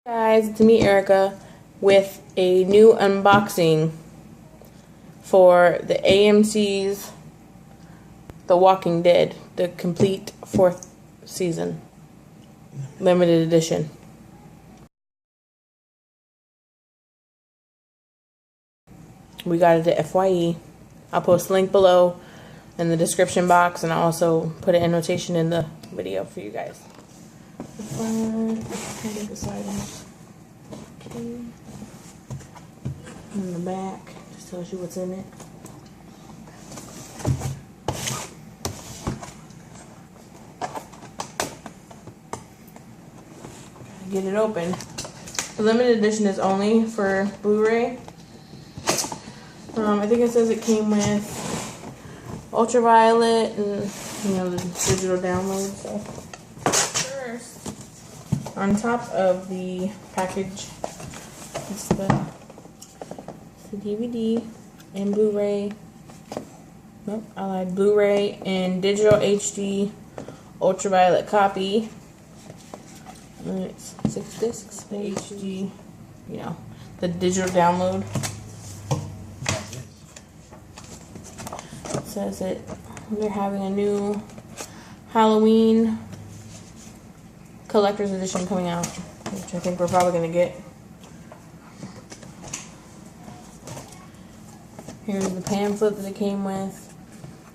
Guys, it's me, Erica, with a new unboxing for the AMC's The Walking Dead, the complete 4th season, limited edition. We got it at FYE. I'll post a link below in the description box, and I'll also put an annotation in the video for you guys. In the back, just tells you what's in it. Get it open. The limited edition is only for Blu-ray. I think it says it came with ultraviolet and the digital download stuff. First, on top of the package is the DVD and Blu-ray. Nope, I lied. Blu-ray and digital HD ultraviolet copy. And it's 6 discs. The HD, the digital download. It says that they're having a new Halloween collector's edition coming out, which I think we're probably going to get. Here's the pamphlet that it came with.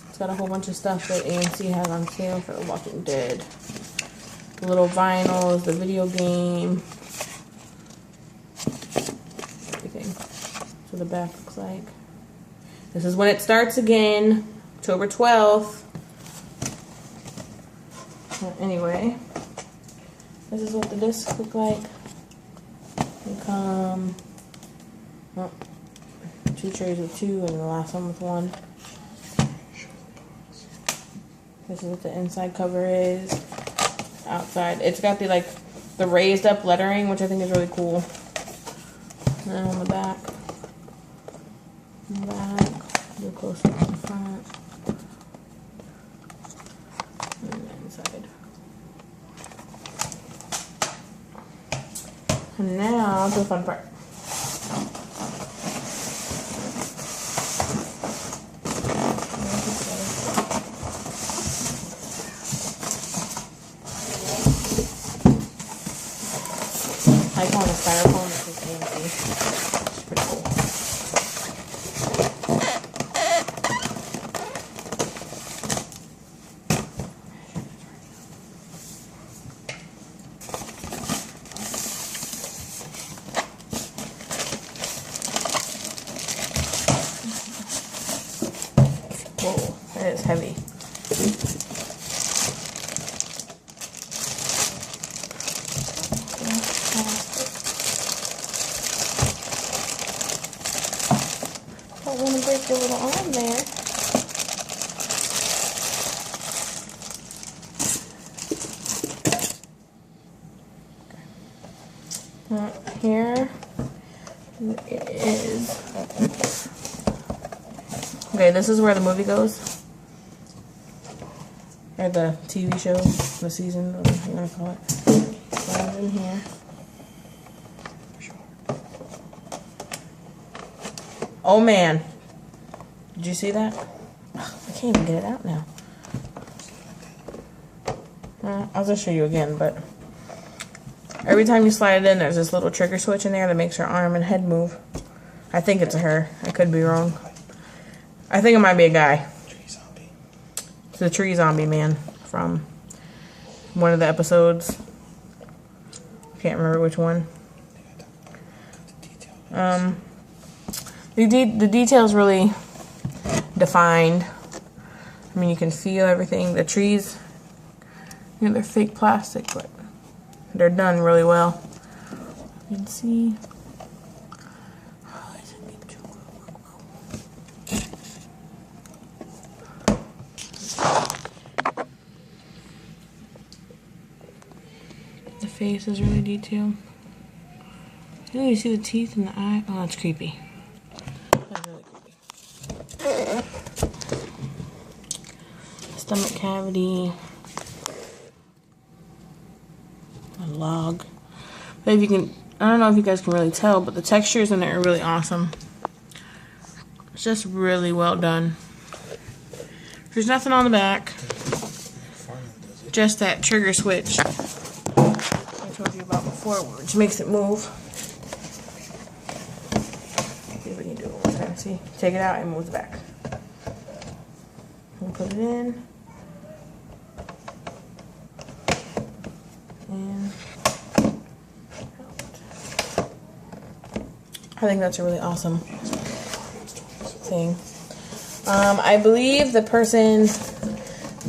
It's got a whole bunch of stuff that AMC has on sale for The Walking Dead. The little vinyls, the video game, everything. That's what the back looks like. This is when it starts again, October 12th. Anyway, this is what the discs look like. They come, 2 trays with 2 and the last one with 1. This is what the inside cover is. Outside, it's got the raised up lettering, which I think is really cool. And then on the back, real close up in the front, and the inside. And now to the fun part. I call it a styrofoam. This is AMC. It's pretty cool. Whoa, that is heavy. Don't want to break your little arm there. Here it is. Okay, this is where the movie goes. Or the TV show, the season, whatever you want to call it. Slides in here. Oh man, did you see that? I can't even get it out now. I'll just show you again, but every time you slide it in, there's this little trigger switch in there that makes her arm and head move. I think it's her. I could be wrong. I think it might be a guy. It's the tree zombie man from one of the episodes. Can't remember which one. The detail's really defined. I mean, you can feel everything. The trees, they're fake plastic, but they're done really well. You can see. The face is really detailed. You see the teeth and the eye. Oh, that's creepy. That's really creepy. Stomach cavity. a log. But if you can, I don't know if you guys can really tell, but the textures in it are really awesome. It's just really well done. There's nothing on the back. Just that trigger switch I told you about before, which makes it move. See if we can do it one more time. See, take it out and move it back. We'll put it in. And I think that's a really awesome thing. I believe the person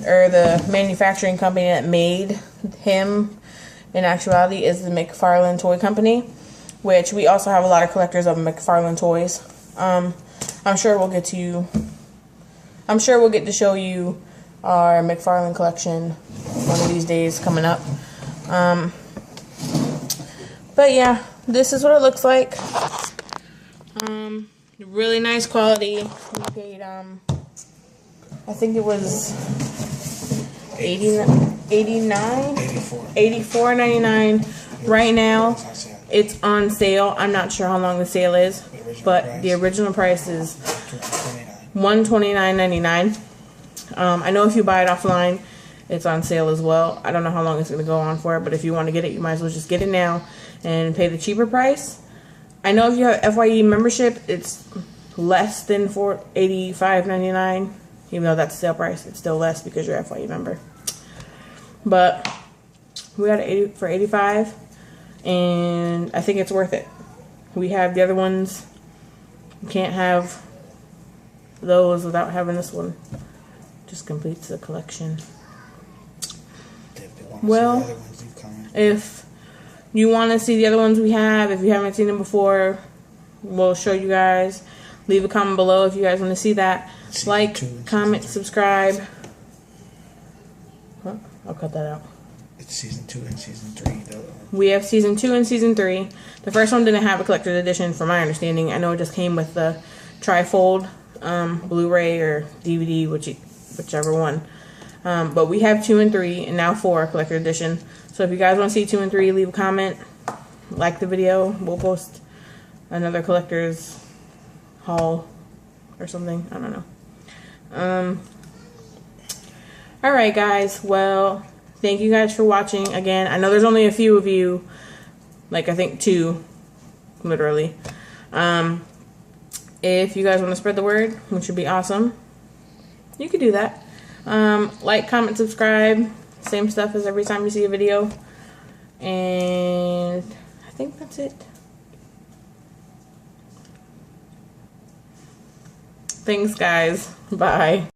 or the manufacturing company that made him in actuality is the McFarlane Toy Company, which we also have a lot of collectors of McFarlane toys. I'm sure we'll get to show you our McFarlane collection one of these days coming up. But yeah, this is what it looks like. Really nice quality. We paid I think it was $84.99 right now. It's on sale. I'm not sure how long the sale is, but the original price is $129.99. I know if you buy it offline, it's on sale as well. I don't know how long it's going to go on for, but if you want to get it, you might as well just get it now and pay the cheaper price. I know if you have FYE membership, it's less than $85.99. Even though that's the sale price, it's still less because you're a FYE member. But we got it for $85, and I think it's worth it. We have the other ones. You can't have those without having this one. Just completes the collection. Well, if you want to see the other ones we have, if you haven't seen them before, we'll show you guys. Leave a comment below if you guys want to see that. Like, comment, subscribe. Huh? I'll cut that out. It's season 2 and season 3 though. We have season 2 and season 3. The first one didn't have a collector's edition from my understanding. I know it just came with the trifold Blu-ray or DVD, whichever one. But we have 2 and 3 and now 4 collector edition. So if you guys want to see 2 and 3, leave a comment. Like the video. We'll post another collector's haul or something. I don't know. Alright guys, well, thank you guys for watching again. I know there's only a few of you, like I think 2, literally. If you guys want to spread the word, which would be awesome, you could do that. Like, comment, subscribe, same stuff as every time you see a video. And I think that's it. Thanks guys. Bye.